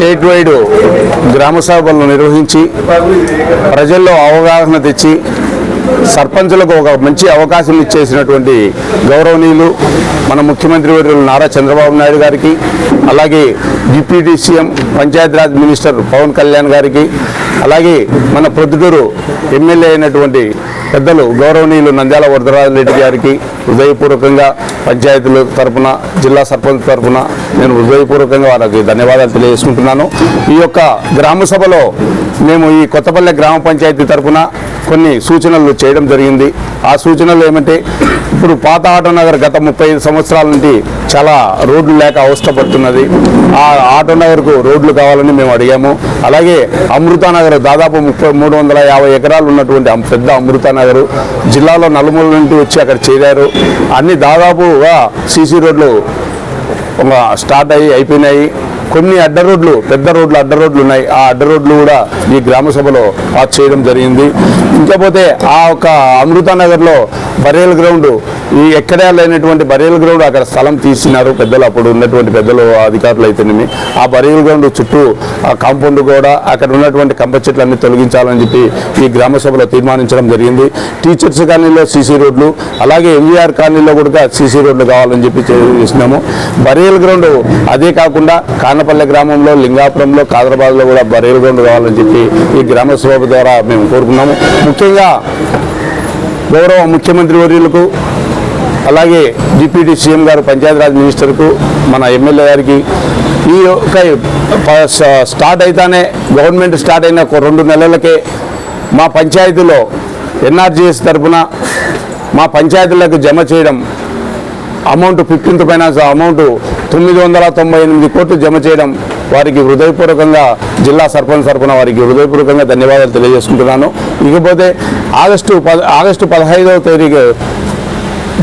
State wide గ్రామ సభలను నిర్వహించి ప్రజల్లో అవగాహన తెచ్చి సర్పంచులకు ఒక మంచి అవకాశం ఇచ్చేసినటువంటి గౌరవనీయులు మన ముఖ్యమంత్రి వర్యులు నారా చంద్రబాబు నాయుడు గారికి, అలాగే deputy CM Panchayati Raj minister Pavan Kalyan గారికి, అలాగే మన ప్రొద్దుటూరు ఎమ్మెల్యే అయినటువంటి పెద్దలు గౌరవనీయులు నంద్యాల వరదరాజరెడ్డి గారికి హృదయపూర్వకంగా పంచాయతీల తరఫున, జిల్లా సర్పంచ్ తరఫున నేను హృదయపూర్వకంగా వారికి ధన్యవాదాలు తెలియజేసుకుంటున్నాను. ఈ యొక్క గ్రామ సభలో మేము ఈ కొత్తపల్లె గ్రామ పంచాయతీ తరఫున కొన్ని సూచనలు చేయడం జరిగింది. ఆ సూచనలు ఏమంటే, ఇప్పుడు పాత ఆటోనగర్ గత 35 సంవత్సరాల నుండి చాలా రోడ్లు లేక అవస్థపడుతున్నది. ఆ ఆటోనగర్కు రోడ్లు కావాలని మేము అడిగాము. అలాగే అమృతానగర్ దాదాపు 350 ఎకరాలు ఉన్నటువంటి పెద్ద అమృతానగర్ జిల్లాలో నలుమూల నుండి వచ్చి అక్కడ చేరారు. అన్ని దాదాపుగా సీసీ రోడ్లు స్టార్ట్ అయిపోయినాయి. కొన్ని అడ్డ రోడ్లు, పెద్ద రోడ్లు అడ్డ రోడ్లు ఉన్నాయి. ఆ అడ్డ రోడ్లు కూడా ఈ గ్రామ సభలో పాస్ చేయడం జరిగింది. ఇంకపోతే ఆ ఒక అమృతానగర్లో బరేల్ గ్రౌండ్, ఈ ఎక్కడా లేనటువంటి బరేల్ గ్రౌండ్ అక్కడ స్థలం తీసినారు పెద్దలు, అప్పుడు ఉన్నటువంటి పెద్దలు అధికారులు అయితేనేమి. ఆ బరేల్ గ్రౌండ్ చుట్టూ ఆ కాంపౌండ్ కూడా అక్కడ ఉన్నటువంటి కంప చెట్లన్నీ తొలగించాలని చెప్పి ఈ గ్రామ సభలో తీర్మానించడం జరిగింది. టీచర్స్ కాలనీలో సీసీ రోడ్లు, అలాగే ఎంవీఆర్ కాలనీలో కూడా సీసీ రోడ్లు కావాలని చెప్పి చేసినాము. బరేల్ గ్రౌండ్ అదే కాకుండా కానపల్లె గ్రామంలో, లింగాపురంలో, కాదరాబాద్లో కూడా బరేల్ గ్రౌండ్ కావాలని చెప్పి ఈ గ్రామ సభ ద్వారా మేము కోరుకున్నాము. ముఖ్యంగా గౌరవ ముఖ్యమంత్రి వర్యులకు, అలాగే డిప్యూటీ సీఎం గారు, పంచాయతీరాజ్ మినిస్టర్కు, మన ఎమ్మెల్యే గారికి ఈ యొక్క స్టార్ట్ అయితేనే గవర్నమెంట్ స్టార్ట్ అయిన 2 నెలలకే మా పంచాయతీలో ఎన్ఆర్జీఎస్ తరఫున మా పంచాయతీలకు జమ చేయడం అమౌంట్ 15th ఫైనాన్స్ అమౌంట్ 998 కోట్లు జమ చేయడం వారికి హృదయపూర్వకంగా, జిల్లా సర్పంచ్ తరఫున వారికి హృదయపూర్వకంగా ధన్యవాదాలు తెలియజేసుకుంటున్నాను. ఇకపోతే ఆగస్టు 15వ తేదీకి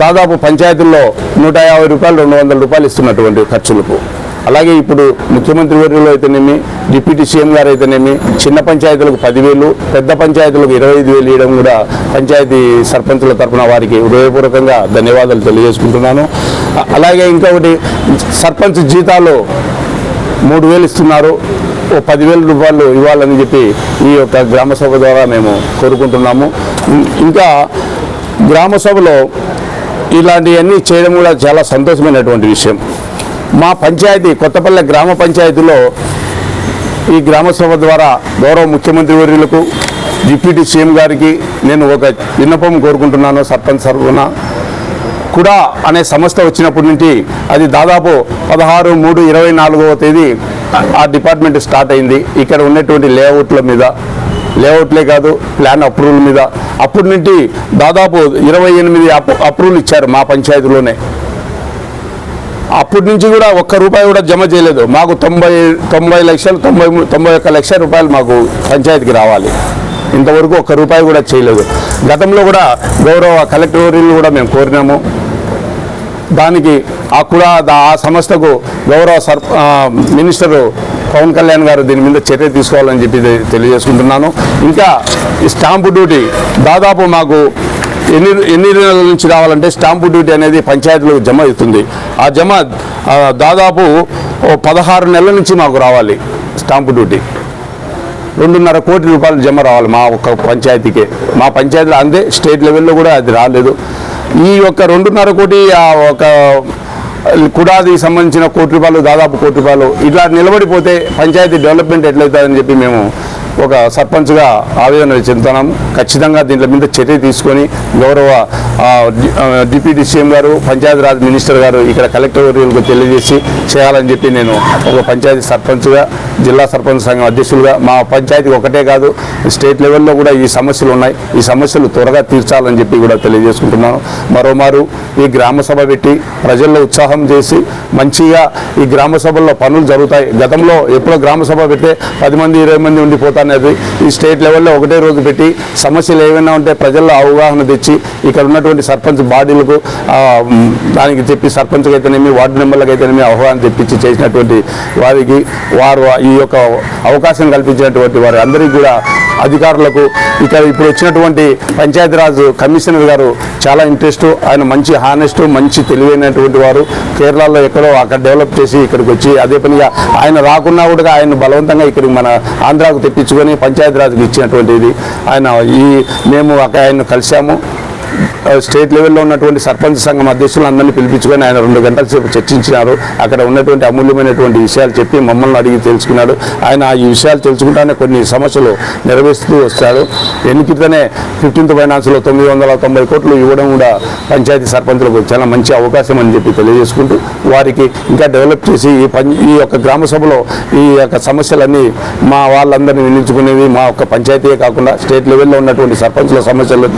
దాదాపు పంచాయతీల్లో 150 రూపాయలు, 200 రూపాయలు ఇస్తున్నటువంటి ఖర్చులకు. అలాగే ఇప్పుడు ముఖ్యమంత్రి వర్యులు అయితేనేమి, డిప్యూటీ సీఎం గారు అయితేనేమి చిన్న పంచాయతీలకు 10,000, పెద్ద పంచాయతీలకు 25,000 ఇవ్వడం కూడా పంచాయతీ సర్పంచుల తరఫున వారికి హృదయపూర్వకంగా ధన్యవాదాలు తెలియజేసుకుంటున్నాను. అలాగే ఇంకొకటి, సర్పంచ్ జీతాలు 3,000 ఇస్తున్నారు, 10,000 రూపాయలు ఇవ్వాలని చెప్పి ఈ యొక్క గ్రామ సభ ద్వారా మేము కోరుకుంటున్నాము. ఇంకా గ్రామ సభలో ఇలాంటివన్నీ చేయడం కూడా చాలా సంతోషమైనటువంటి విషయం. మా పంచాయతీ కొత్తపల్లె గ్రామ పంచాయతీలో ఈ గ్రామ సభ ద్వారా గౌరవ ముఖ్యమంత్రి వర్యులకు, డిప్యూటీ సీఎం గారికి నేను ఒక విన్నపం కోరుకుంటున్నాను. సర్పంచ్ తరఫున కుడా అనే సంస్థ వచ్చినప్పటి నుంచి అది దాదాపు 16/3/24వ తేదీ ఆ డిపార్ట్మెంట్ స్టార్ట్ అయింది. ఇక్కడ ఉన్నటువంటి లేఅవుట్లే కాదు, ప్లాన్ అప్రూవల్ మీద అప్పటి నుండి దాదాపు 28 అప్రూవల్ ఇచ్చారు మా పంచాయతీలోనే. అప్పటి నుంచి కూడా ఒక్క రూపాయి కూడా జమ చేయలేదు. మాకు 91 లక్షల రూపాయలు మాకు పంచాయతీకి రావాలి. ఇంతవరకు ఒక్క రూపాయి కూడా చేయలేదు. గతంలో కూడా గౌరవ కలెక్టర్ వర్యులు కూడా మేము కోరినాము. దానికి ఆ సంస్థకు గౌరవ మినిస్టర్ పవన్ కళ్యాణ్ గారు దీని మీద చర్య తీసుకోవాలని చెప్పి తెలియజేసుకుంటున్నాను. ఇంకా స్టాంపు డ్యూటీ దాదాపు మాకు ఎన్ని నెలల నుంచి రావాలంటే స్టాంపు డ్యూటీ అనేది పంచాయతీలకు జమ అవుతుంది. ఆ జమ దాదాపు 16 నెలల నుంచి మాకు రావాలి. స్టాంపు డ్యూటీ 2.5 కోట్ల రూపాయలు జమ రావాలి మా ఒక్క పంచాయతీకే. మా పంచాయతీలో అంతే, స్టేట్ లెవెల్లో కూడా అది రాలేదు. ఈ యొక్క 2.5 కోటి ఒక కుడాది సంబంధించిన 1 కోటి రూపాయలు, దాదాపు 1 కోటి రూపాయలు ఇట్లా నిలబడిపోతే పంచాయతీ డెవలప్మెంట్ ఎట్లయితుందని చెప్పి మేము ఒక సర్పంచ్గా ఆవేదన చెందుతున్నాము. ఖచ్చితంగా దీంట్లో మీద చర్య తీసుకొని గౌరవ డిప్యూటీ సీఎం గారు, పంచాయతీరాజ్ మినిస్టర్ గారు ఇక్కడ కలెక్టర్ వర్యులకు తెలియజేసి చేయాలని చెప్పి నేను ఒక పంచాయతీ సర్పంచ్గా, జిల్లా సర్పంచ్ సంఘం అధ్యక్షులుగా మా పంచాయతీకి ఒకటే కాదు స్టేట్ లెవెల్లో కూడా ఈ సమస్యలు ఉన్నాయి. ఈ సమస్యలు త్వరగా తీర్చాలని చెప్పి కూడా తెలియజేసుకుంటున్నాను. మరోమారు ఈ గ్రామ సభ పెట్టి ప్రజల్లో ఉత్సాహం చేసి మంచిగా ఈ గ్రామ సభల్లో పనులు జరుగుతాయి. గతంలో ఎప్పుడో గ్రామ సభ పెడితే 10 మంది 20 మంది ఉండిపోతారు. అనేది ఈ స్టేట్ లెవెల్లో ఒకటే రోజు పెట్టి సమస్యలు ఏమైనా ఉంటే ప్రజల్లో అవగాహన తెచ్చి ఇక్కడ ఉన్నటువంటి సర్పంచ్ బాడీలకు దానికి చెప్పి సర్పంచ్కి అయితేనేమి వార్డు మెంబర్లకు అయితేనేమి అవగాహన తెప్పించి చేసినటువంటి వారికి వారు ఈ యొక్క అవకాశం కల్పించినటువంటి వారి అందరికీ కూడా అధికారులకు ఇక్కడ ఇప్పుడు వచ్చినటువంటి పంచాయతీరాజ్ కమిషనర్ గారు చాలా ఇంట్రెస్ట్, ఆయన మంచి హానెస్ట్, మంచి తెలివైనటువంటి వారు. కేరళలో ఎక్కడో అక్కడ డెవలప్ చేసి ఇక్కడికి వచ్చి అదే పనిగా ఆయన రాకున్నా కూడా ఆయన బలవంతంగా ఇక్కడికి మన ఆంధ్రాకు తెప్పించుకొని పంచాయతీరాజ్కి ఇచ్చినటువంటిది ఆయన. మేము ఆయన కలిసాము. స్టేట్ లెవెల్లో ఉన్నటువంటి సర్పంచ్ సంఘం అధ్యక్షులందరినీ పిలిపించుకొని ఆయన 2 గంటల సేపు చర్చించినారు. అక్కడ ఉన్నటువంటి అమూల్యమైనటువంటి విషయాలు చెప్పి మమ్మల్ని అడిగి తెలుసుకున్నాడు. ఆయన ఈ విషయాలు తెలుసుకుంటానే కొన్ని సమస్యలు నెరవేరుస్తూ వస్తాడు. ఎన్నికతోనే 15th ఫైనాన్స్లో 990 కోట్లు ఇవ్వడం కూడా పంచాయతీ సర్పంచులకు చాలా మంచి అవకాశం అని చెప్పి తెలియజేసుకుంటూ వారికి ఇంకా డెవలప్ చేసి ఈ యొక్క గ్రామ సభలో ఈ యొక్క సమస్యలన్నీ మా వాళ్ళందరినీ వినియోగించుకునేవి మా యొక్క పంచాయతీయే కాకుండా స్టేట్ లెవెల్లో ఉన్నటువంటి సర్పంచుల సమస్యలు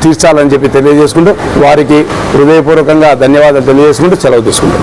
తీర్చాలని చెప్పి తెలియజేసుకుంటూ వారికి హృదయపూర్వకంగా ధన్యవాదాలు తెలియజేసుకుంటూ సెలవు తీసుకుంటాం.